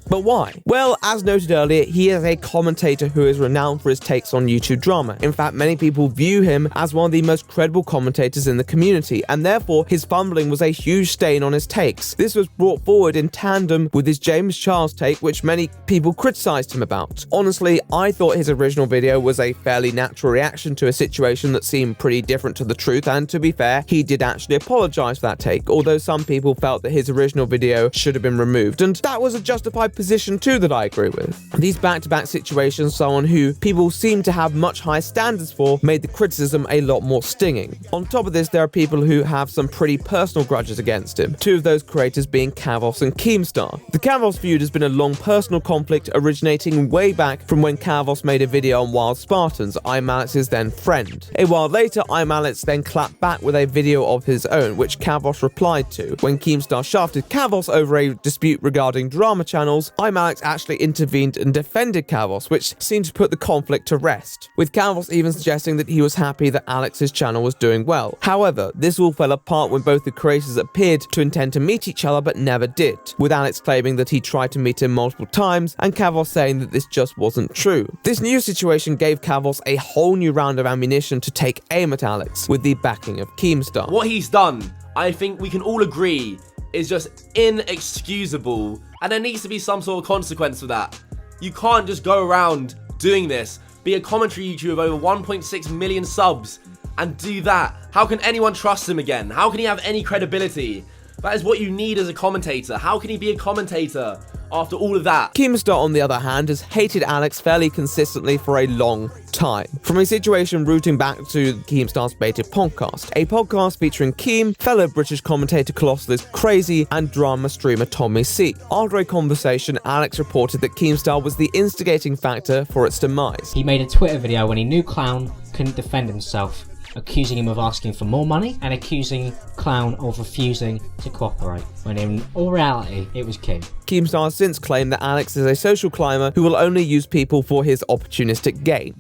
Speaker 3: But why? Well, as noted earlier, he is a commentator who is renowned for his takes on YouTube drama. In fact, many people view him as one of the most credible commentators in the community, and therefore his fumbling was a huge stain on his takes. This was brought forward in tandem with his James Charles take, which many people criticized him about. Honestly, I thought his original video was a fairly natural reaction to a situation that seemed pretty different to the truth, and to be fair, he did actually apologize for that take, although some people felt that his original video should have been removed, and that was a justified position too that I agree with. These back-to-back situations, someone who people seem to have much higher standards for, made the criticism a lot more stinging. On top of this, there are people who have some pretty personal grudges against him, two of those creators being Kavos and Keemstar. The Kavos feud has been a long personal conflict originating way back from when Kavos made a video on Wild Spartans, iMalex's then friend. A while later, iMalex then clapped back with a video of his own, which Kavos replied to. When Keemstar shafted Kavos over a dispute regarding drama channels, iMalex actually intervened and defended Kavos, which seemed to put the conflict to rest, with Kavos even suggesting that he was happy that Alex's channel was doing well. However, this all fell apart when both the creators appeared to intend to meet each other but never did, with Alex claiming that he tried to meet him multiple times and Kavos saying that this just wasn't true. This new situation gave Kavos a whole new round of ammunition to take aim at Alex, with the backing of Keemstar.
Speaker 8: What he's done, I think we can all agree, is just inexcusable, and there needs to be some sort of consequence for that. You can't just go around doing this, be a commentary YouTuber with over 1.6 million subs, and do that. How can anyone trust him again? How can he have any credibility? That is what you need as a commentator. How can he be a commentator after all of that?
Speaker 3: Keemstar, on the other hand, has hated Alex fairly consistently for a long time. From a situation rooting back to Keemstar's Baited podcast, a podcast featuring Keem, fellow British commentator Colossal is Crazy, and drama streamer Tommy C. After a conversation, Alex reported that Keemstar was the instigating factor for its demise.
Speaker 9: He made a Twitter video when he knew Clown couldn't defend himself, accusing him of asking for more money and accusing Clown of refusing to cooperate, when in all reality it was Kim.
Speaker 3: Keemstar has since claimed that Alex is a social climber who will only use people for his opportunistic gain.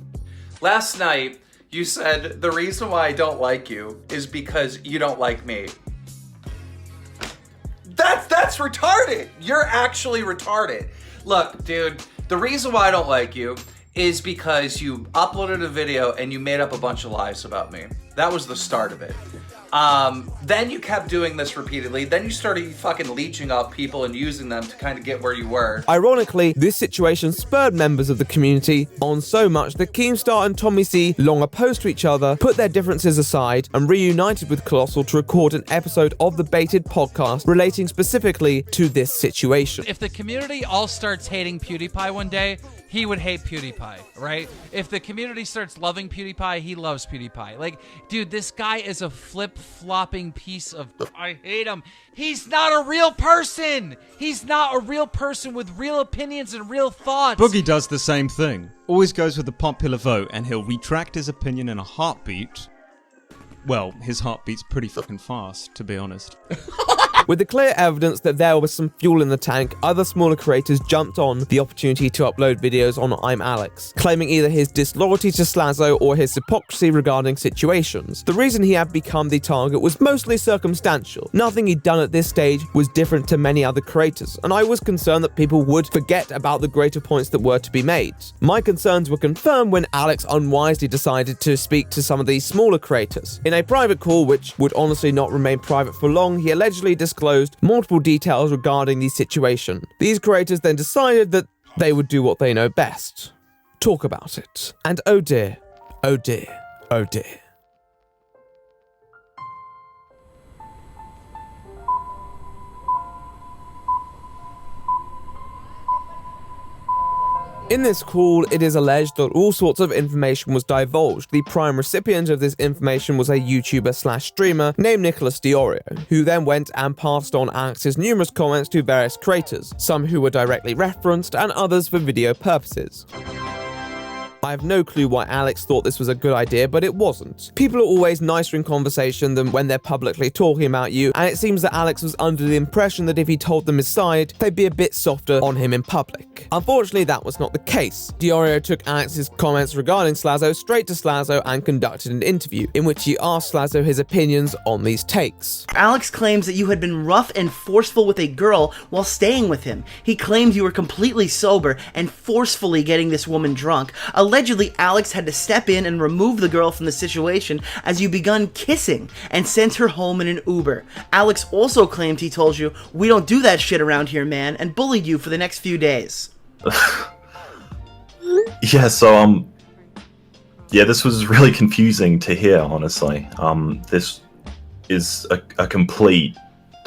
Speaker 10: Last night, you said the reason why I don't like you is because you don't like me. That's retarded. You're actually retarded. Look, dude, the reason why I don't like you is because you uploaded a video and you made up a bunch of lies about me. That was the start of it. Then you kept doing this repeatedly. Then you started fucking leeching up people and using them to kind of get where you were.
Speaker 3: Ironically, this situation spurred members of the community on so much that Keemstar and Tommy C, long opposed to each other, put their differences aside and reunited with Colossal to record an episode of the Baited podcast relating specifically to this situation.
Speaker 2: If the community all starts hating PewDiePie one day, he would hate PewDiePie, right? If the community starts loving PewDiePie, he loves PewDiePie. Like, dude, this guy is a flip-flopping piece of... I hate him. He's not a real person. He's not a real person with real opinions and real thoughts.
Speaker 11: Boogie does the same thing. Always goes with the popular vote, and he'll retract his opinion in a heartbeat. Well, his heartbeat's pretty fucking fast, to be honest.
Speaker 3: With the clear evidence that there was some fuel in the tank, other smaller creators jumped on the opportunity to upload videos on I'm Alex, claiming either his disloyalty to Slazo or his hypocrisy regarding situations. The reason he had become the target was mostly circumstantial. Nothing he'd done at this stage was different to many other creators, and I was concerned that people would forget about the greater points that were to be made. My concerns were confirmed when Alex unwisely decided to speak to some of these smaller creators. In a private call, which would honestly not remain private for long, he allegedly disclosed multiple details regarding the situation. These creators then decided that they would do what they know best: talk about it. And oh dear, oh dear, oh dear. In this call, it is alleged that all sorts of information was divulged. The prime recipient of this information was a YouTuber/streamer named Nicholas Diorio, who then went and passed on Alex's numerous comments to various creators, some who were directly referenced and others for video purposes. I have no clue why Alex thought this was a good idea, but it wasn't. People are always nicer in conversation than when they're publicly talking about you, and it seems that Alex was under the impression that if he told them his side, they'd be a bit softer on him in public. Unfortunately, that was not the case. TRO took Alex's comments regarding Slazo straight to Slazo and conducted an interview, in which he asked Slazo his opinions on these takes.
Speaker 12: Alex claims that you had been rough and forceful with a girl while staying with him. He claimed you were completely sober and forcefully getting this woman drunk. Allegedly, Alex had to step in and remove the girl from the situation as you begun kissing and sent her home in an Uber. Alex also claimed he told you, "We don't do that shit around here, man," and bullied you for the next few days.
Speaker 4: Yeah, so, yeah, this was really confusing to hear, honestly. This is a complete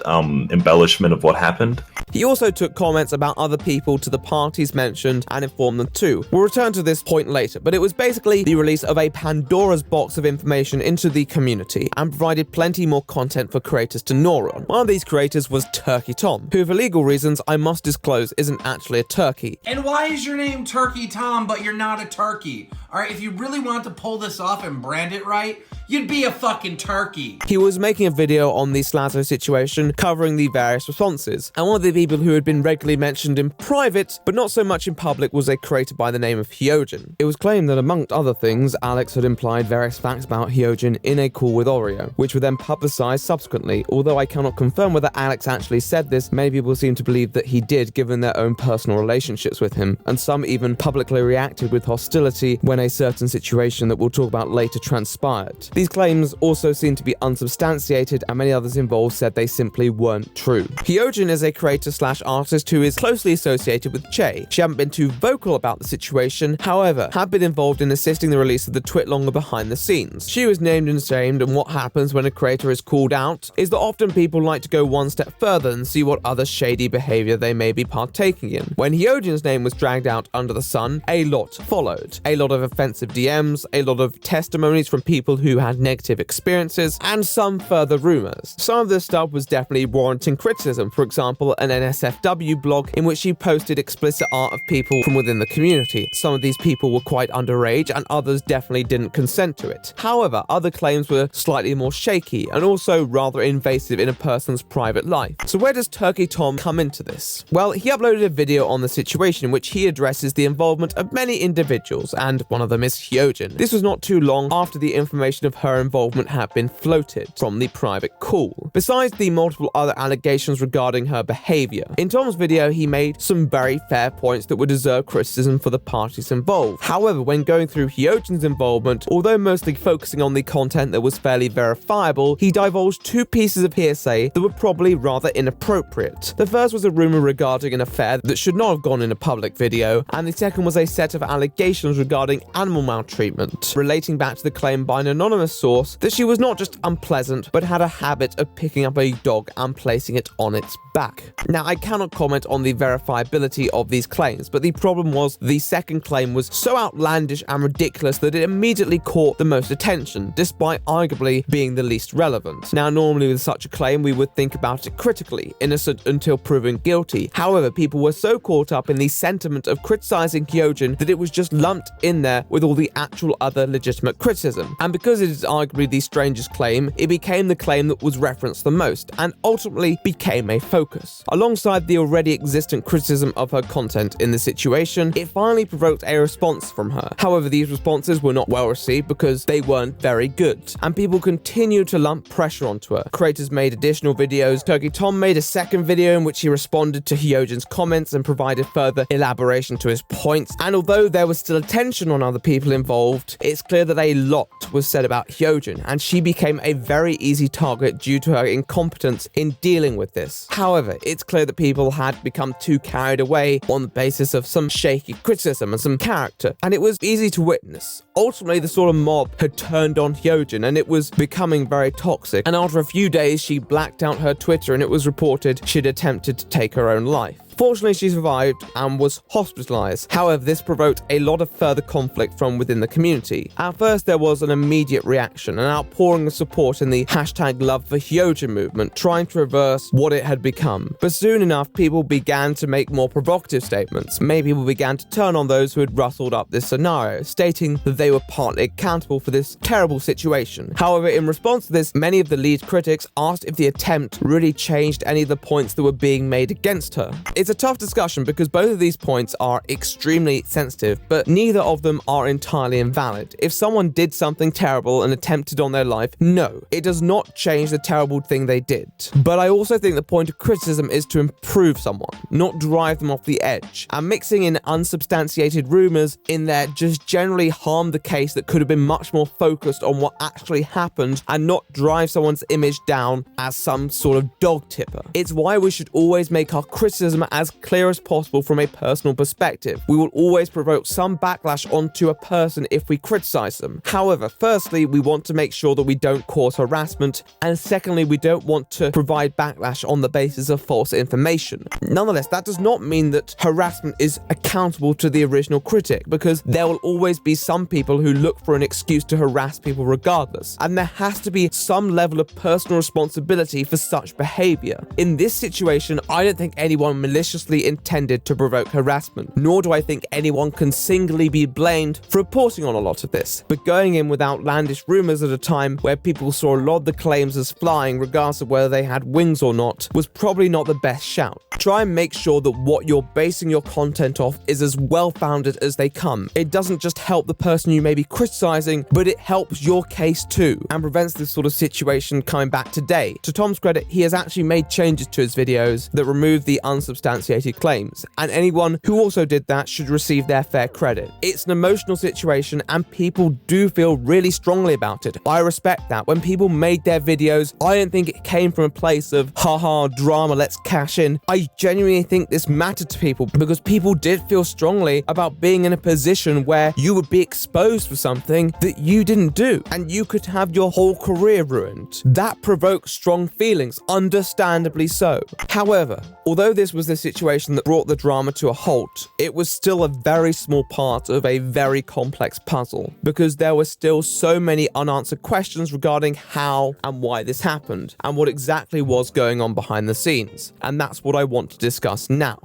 Speaker 4: embellishment of what happened.
Speaker 3: He also took comments about other people to the parties mentioned and informed them too. We'll return to this point later, but it was basically the release of a Pandora's box of information into the community and provided plenty more content for creators to gnaw on. One of these creators was Turkey Tom, who for legal reasons I must disclose isn't actually a turkey.
Speaker 10: And why is your name Turkey Tom, but you're not a turkey? Alright, if you really want to pull this off and brand it right, you'd be a fucking turkey.
Speaker 3: He was making a video on the Slazo situation, covering the various responses, and one of the people who had been regularly mentioned in private, but not so much in public, was a creator by the name of Hyojin. It was claimed that amongst other things, Alex had implied various facts about Hyojin in a call with Oreo, which were then publicized subsequently. Although I cannot confirm whether Alex actually said this, many people seem to believe that he did, given their own personal relationships with him, and some even publicly reacted with hostility when a certain situation that we'll talk about later transpired. These claims also seem to be unsubstantiated, and many others involved said they simply weren't true. Hyojin is a creator/artist who is closely associated with Che. She hadn't been too vocal about the situation, however, had been involved in assisting the release of the Twitlonger behind the scenes. She was named and shamed, and what happens when a creator is called out is that often people like to go one step further and see what other shady behavior they may be partaking in. When Hyojin's name was dragged out under the sun, a lot followed. A lot of offensive DMs, a lot of testimonies from people who had negative experiences, and some further rumors. Some of this stuff was definitely warranting criticism. For example, an NSFW blog in which she posted explicit art of people from within the community. Some of these people were quite underage, and others definitely didn't consent to it. However, other claims were slightly more shaky and also rather invasive in a person's private life. So where does Turkey Tom come into this? Well, he uploaded a video on the situation in which he addresses the involvement of many individuals, and one of them is Hyojin. This was not too long after the information of her involvement had been floated from the private call. Besides the multiple other allegations regarding her behavior, in Tom's video he made some very fair points that would deserve criticism for the parties involved. However, when going through Hyojin's involvement, although mostly focusing on the content that was fairly verifiable, he divulged two pieces of hearsay that were probably rather inappropriate. The first was a rumor regarding an affair that should not have gone in a public video, and the second was a set of allegations regarding animal maltreatment, relating back to the claim by an anonymous source that she was not just unpleasant, but had a habit of picking up a dog and placing it on its back. Now, I cannot comment on the verifiability of these claims, but the problem was the second claim was so outlandish and ridiculous that it immediately caught the most attention, despite arguably being the least relevant. Now, normally with such a claim, we would think about it critically, innocent until proven guilty. However, people were so caught up in the sentiment of criticizing Hyojin that it was just lumped in there with all the actual other legitimate criticism. And because it is arguably the strangest claim, it became the claim that was referenced the most, and ultimately became a focus. Alongside the already existent criticism of her content in the situation, it finally provoked a response from her. However, these responses were not well received because they weren't very good, and people continued to lump pressure onto her. Creators made additional videos. Turkey Tom made a second video in which he responded to Hyojin's comments and provided further elaboration to his points, and although there was still attention on other people involved, it's clear that a lot was said about Hyojin, and she became a very easy target due to her incompetence in dealing with this. However, it's clear that people had become too carried away on the basis of some shaky criticism and some character, and it was easy to witness. Ultimately, the sort of mob had turned on Hyojin, and it was becoming very toxic, and after a few days she blacked out her Twitter, and it was reported she'd attempted to take her own life. Fortunately, she survived and was hospitalized. However, this provoked a lot of further conflict from within the community. At first, there was an immediate reaction, an outpouring of support in the hashtag Love for Hyojin movement, trying to reverse what it had become. But soon enough, people began to make more provocative statements. Many people began to turn on those who had rustled up this scenario, stating that they were partly accountable for this terrible situation. However, in response to this, many of the lead critics asked if the attempt really changed any of the points that were being made against her. It's a tough discussion because both of these points are extremely sensitive, but neither of them are entirely invalid. If someone did something terrible and attempted on their life, no, it does not change the terrible thing they did. But I also think the point of criticism is to improve someone, not drive them off the edge. And mixing in unsubstantiated rumors in there just generally harm the case that could have been much more focused on what actually happened and not drive someone's image down as some sort of dog tipper. It's why we should always make our criticism as clear as possible from a personal perspective. We will always provoke some backlash onto a person if we criticize them. However, firstly, we want to make sure that we don't cause harassment, and secondly, we don't want to provide backlash on the basis of false information. Nonetheless, that does not mean that harassment is accountable to the original critic, because there will always be some people who look for an excuse to harass people regardless, and there has to be some level of personal responsibility for such behavior. In this situation, I don't think anyone maliciously intended to provoke harassment, nor do I think anyone can singly be blamed for reporting on a lot of this. But going in with outlandish rumors at a time where people saw a lot of the claims as flying, regardless of whether they had wings or not, was probably not the best shout. Try and make sure that what you're basing your content off is as well-founded as they come. It doesn't just help the person you may be criticizing, but it helps your case too, and prevents this sort of situation coming back today. To Tom's credit, he has actually made changes to his videos that remove the unsubstantiated claims, and anyone who also did that should receive their fair credit. It's an emotional situation, and people do feel really strongly about it. I respect that. When people made their videos, I don't think it came from a place of haha drama, let's cash in. I genuinely think this mattered to people because people did feel strongly about being in a position where you would be exposed for something that you didn't do, and you could have your whole career ruined. That provoked strong feelings, understandably so. However, although this was the situation that brought the drama to a halt, it was still a very small part of a very complex puzzle, because there were still so many unanswered questions regarding how and why this happened, and what exactly was going on behind the scenes. And that's what I want to discuss now.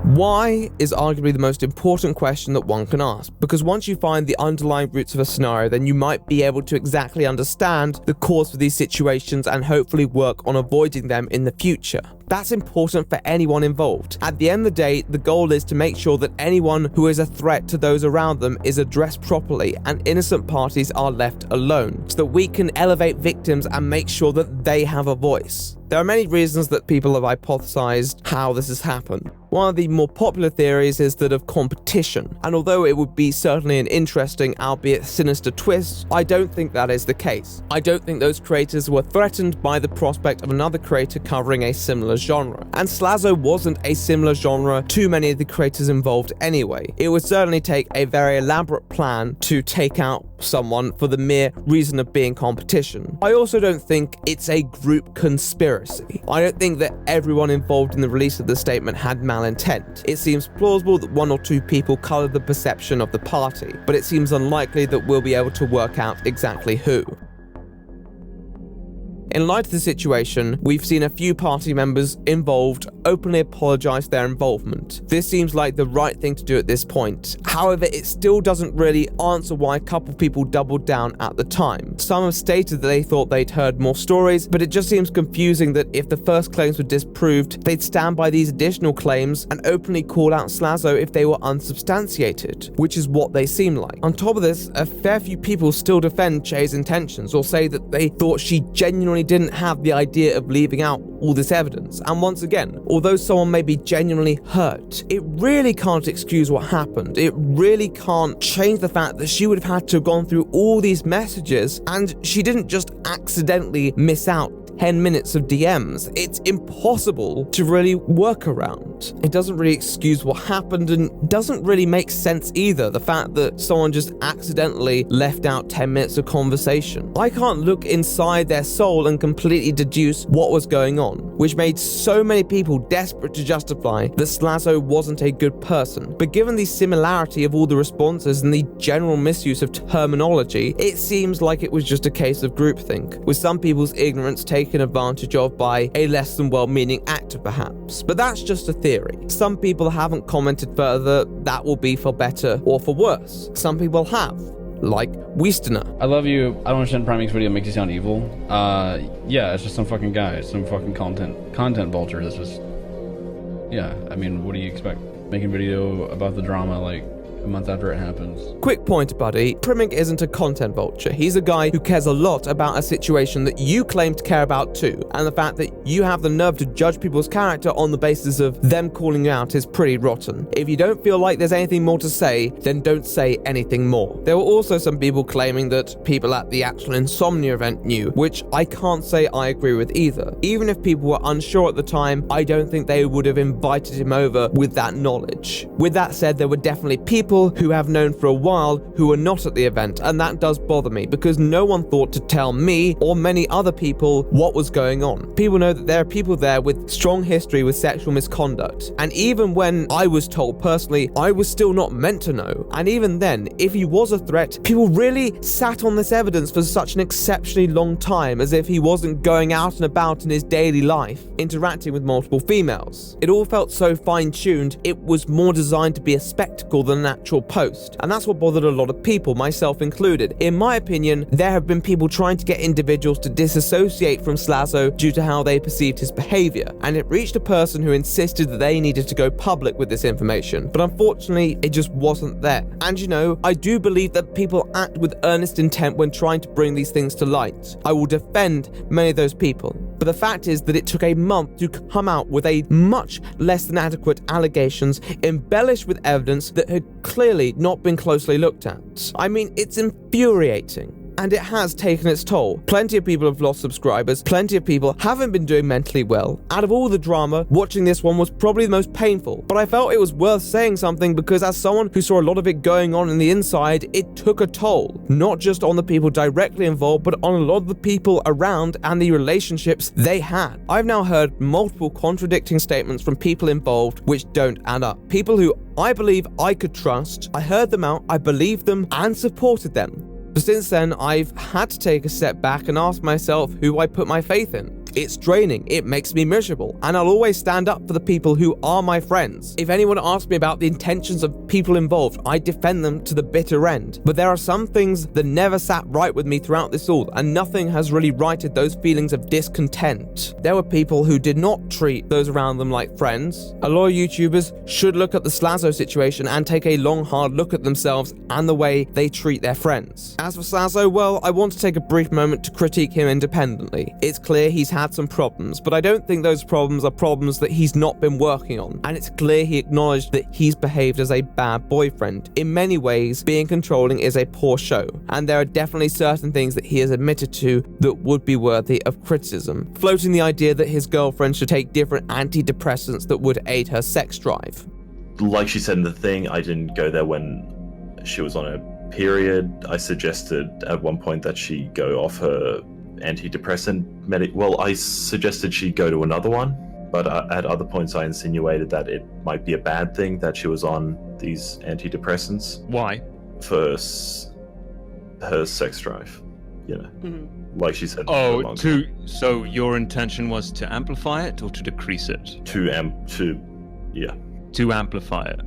Speaker 3: Why is arguably the most important question that one can ask, because once you find the underlying roots of a scenario, then you might be able to exactly understand the cause for these situations and hopefully work on avoiding them in the future. That's important for anyone involved. At the end of the day, the goal is to make sure that anyone who is a threat to those around them is addressed properly and innocent parties are left alone, so that we can elevate victims and make sure that they have a voice. There are many reasons that people have hypothesized how this has happened. One of the more popular theories is that of competition, and although it would be certainly an interesting, albeit sinister twist, I don't think that is the case. I don't think those creators were threatened by the prospect of another creator covering a similar genre, and Slazo wasn't a similar genre to many of the creators involved anyway. It would certainly take a very elaborate plan to take out someone for the mere reason of being competition. I also don't think it's a group conspiracy. I don't think that everyone involved in the release of the statement had malintent. It seems plausible that one or two people colored the perception of the party, but it seems unlikely that we'll be able to work out exactly who. In light of the situation, we've seen a few party members involved openly apologize for their involvement. This seems like the right thing to do at this point. However, it still doesn't really answer why a couple of people doubled down at the time. Some have stated that they thought they'd heard more stories, but it just seems confusing that if the first claims were disproved, they'd stand by these additional claims and openly call out Slazo if they were unsubstantiated, which is what they seem like. On top of this, a fair few people still defend Che's intentions or say that they thought she genuinely didn't have the idea of leaving out all this evidence. And once again, although someone may be genuinely hurt, it really can't excuse what happened. It really can't change the fact that she would have had to have gone through all these messages and she didn't just accidentally miss out. 10 minutes of DMs. It's impossible to really work around. It doesn't really excuse what happened and doesn't really make sense either. The fact that someone just accidentally left out 10 minutes of conversation. I can't look inside their soul and completely deduce what was going on, which made so many people desperate to justify that Slazo wasn't a good person. But given the similarity of all the responses and the general misuse of terminology, it seems like it was just a case of groupthink, with some people's ignorance taken advantage of by a less than well-meaning actor perhaps. But that's just a theory. Some people haven't commented further, that will be for better or for worse. Some people have, like Westerner.
Speaker 13: I love you. I don't understand Prime's video makes you sound evil. Yeah, it's just some fucking guy, some fucking content vulture that's just, yeah, I mean, what do you expect? Making video about the drama like a month after it happens.
Speaker 3: Quick point, buddy. Primink isn't a content vulture. He's a guy who cares a lot about a situation that you claim to care about too, and the fact that you have the nerve to judge people's character on the basis of them calling you out is pretty rotten. If you don't feel like there's anything more to say, then don't say anything more. There were also some people claiming that people at the actual Insomnia event knew, which I can't say I agree with either. Even if people were unsure at the time, I don't think they would have invited him over with that knowledge. With that said, there were definitely people who have known for a while who were not at the event, and that does bother me because no one thought to tell me or many other people what was going on. People know that there are people there with strong history with sexual misconduct, and even when I was told personally, I was still not meant to know. And even then, if he was a threat, people really sat on this evidence for such an exceptionally long time, as if he wasn't going out and about in his daily life, interacting with multiple females. It all felt so fine-tuned, it was more designed to be a spectacle than an actual post, and that's what bothered a lot of people, myself included. In my opinion, there have been people trying to get individuals to disassociate from Slazo due to how they perceived his behavior, and it reached a person who insisted that they needed to go public with this information, but unfortunately it just wasn't there. And you know, I do believe that people act with earnest intent when trying to bring these things to light. I will defend many of those people, but the fact is that it took a month to come out with a much less than adequate allegations embellished with evidence that had clearly not been closely looked at. I mean, it's infuriating. And it has taken its toll. Plenty of people have lost subscribers, plenty of people haven't been doing mentally well. Out of all the drama, watching this one was probably the most painful, but I felt it was worth saying something because as someone who saw a lot of it going on in the inside, it took a toll. Not just on the people directly involved, but on a lot of the people around and the relationships they had. I've now heard multiple contradicting statements from people involved which don't add up. People who I believe I could trust, I heard them out, I believed them, and supported them. But since then, I've had to take a step back and ask myself who I put my faith in. It's draining, it makes me miserable, and I'll always stand up for the people who are my friends. If anyone asks me about the intentions of people involved, I defend them to the bitter end. But there are some things that never sat right with me throughout this all, and nothing has really righted those feelings of discontent. There were people who did not treat those around them like friends. A lot of YouTubers should look at the Slazo situation and take a long, hard look at themselves and the way they treat their friends. As for Slazo, well, I want to take a brief moment to critique him independently. It's clear he's had some problems, but I don't think those problems are problems that he's not been working on, and it's clear he acknowledged that he's behaved as a bad boyfriend. In many ways, being controlling is a poor show, and there are definitely certain things that he has admitted to that would be worthy of criticism. Floating the idea that his girlfriend should take different antidepressants that would aid her sex drive.
Speaker 4: Like she said in the thing, I didn't go there when she was on a period. I suggested at one point that she go off her antidepressant well, I suggested she go to another one, but at other points I insinuated that it might be a bad thing that she was on these antidepressants.
Speaker 11: Why?
Speaker 4: For her sex drive, you know.
Speaker 12: Mm-hmm.
Speaker 4: Like she said.
Speaker 11: So your intention was to amplify it or to decrease it?
Speaker 4: To
Speaker 11: amplify it.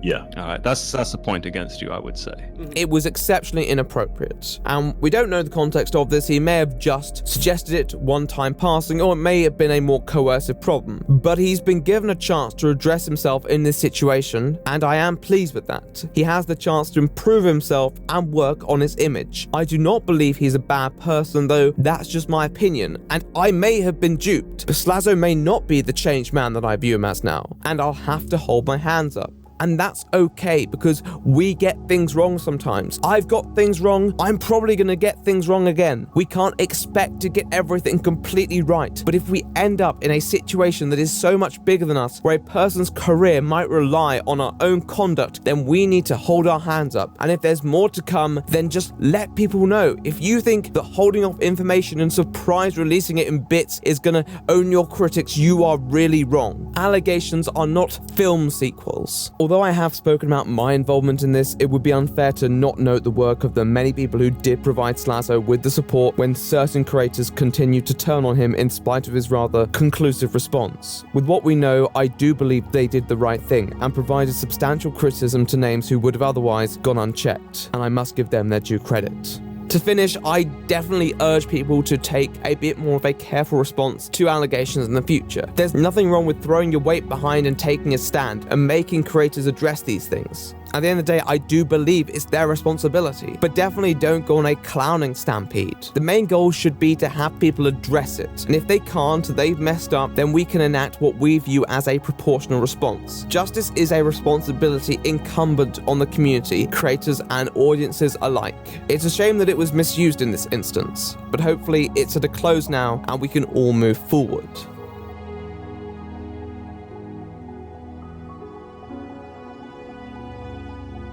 Speaker 4: Yeah.
Speaker 11: All right, that's the point against you, I would say.
Speaker 3: It was exceptionally inappropriate, and we don't know the context of this. He may have just suggested it one time passing, or it may have been a more coercive problem, but he's been given a chance to redress himself in this situation, and I am pleased with that. He has the chance to improve himself and work on his image. I do not believe he's a bad person, though that's just my opinion, and I may have been duped. Slazo may not be the changed man that I view him as now, and I'll have to hold my hands up. And that's okay, because we get things wrong sometimes. I've got things wrong. I'm probably going to get things wrong again. We can't expect to get everything completely right. But if we end up in a situation that is so much bigger than us, where a person's career might rely on our own conduct, then we need to hold our hands up. And if there's more to come, then just let people know. If you think that holding off information and surprise releasing it in bits is going to own your critics, you are really wrong. Allegations are not film sequels. Although I have spoken about my involvement in this, it would be unfair to not note the work of the many people who did provide Slazo with the support when certain creators continued to turn on him in spite of his rather conclusive response. With what we know, I do believe they did the right thing and provided substantial criticism to names who would have otherwise gone unchecked, and I must give them their due credit. To finish, I definitely urge people to take a bit more of a careful response to allegations in the future. There's nothing wrong with throwing your weight behind and taking a stand and making creators address these things. At the end of the day, I do believe it's their responsibility, but definitely don't go on a clowning stampede. The main goal should be to have people address it, and if they can't, they've messed up, then we can enact what we view as a proportional response. Justice is a responsibility incumbent on the community, creators and audiences alike. It's a shame that it was misused in this instance, but hopefully it's at a close now and we can all move forward.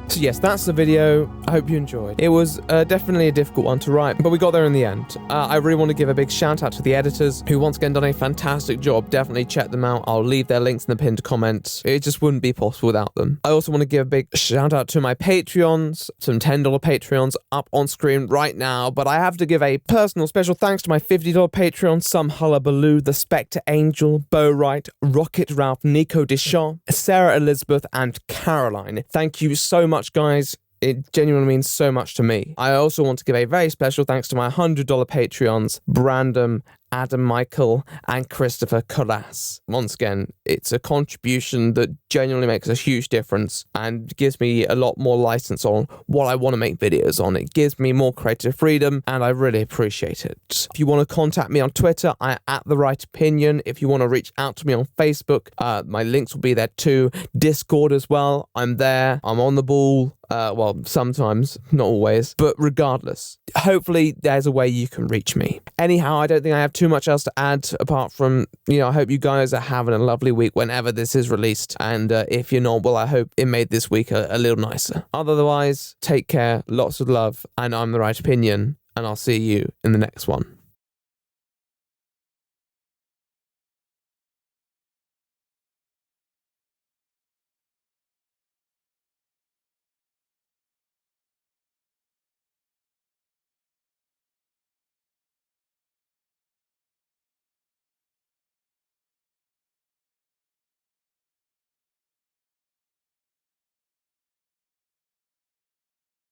Speaker 3: So yes, that's the video. I hope you enjoyed. It was definitely a difficult one to write, but we got there in the end. I really want to give a big shout out to the editors, who once again done a fantastic job. Definitely check them out. I'll leave their links in the pinned comments. It just wouldn't be possible without them. I also want to give a big shout out to my Patreons, some $10 Patreons up on screen right now, but I have to give a personal special thanks to my $50 Patreons, Some Hullabaloo, The Spectre Angel, Bo Wright, Rocket Ralph, Nico Deschamps, Sarah Elizabeth, and Caroline. Thank you so much, guys. It genuinely means so much to me. I also want to give a very special thanks to my $100 Patreons, Brandon, Adam Michael, and Christopher Colas. Once again, it's a contribution that genuinely makes a huge difference and gives me a lot more license on what I want to make videos on. It gives me more creative freedom, and I really appreciate it. If you want to contact me on Twitter, I'm at The Right Opinion. If you want to reach out to me on Facebook, my links will be there too. Discord as well, I'm there. I'm on the ball. Well, sometimes, not always, but regardless, hopefully there's a way you can reach me. Anyhow, I don't think I have too much else to add apart from, I hope you guys are having a lovely week whenever this is released. And if you're not, well, I hope it made this week a little nicer. Otherwise, take care, lots of love, and I'm The Right Opinion, and I'll see you in the next one.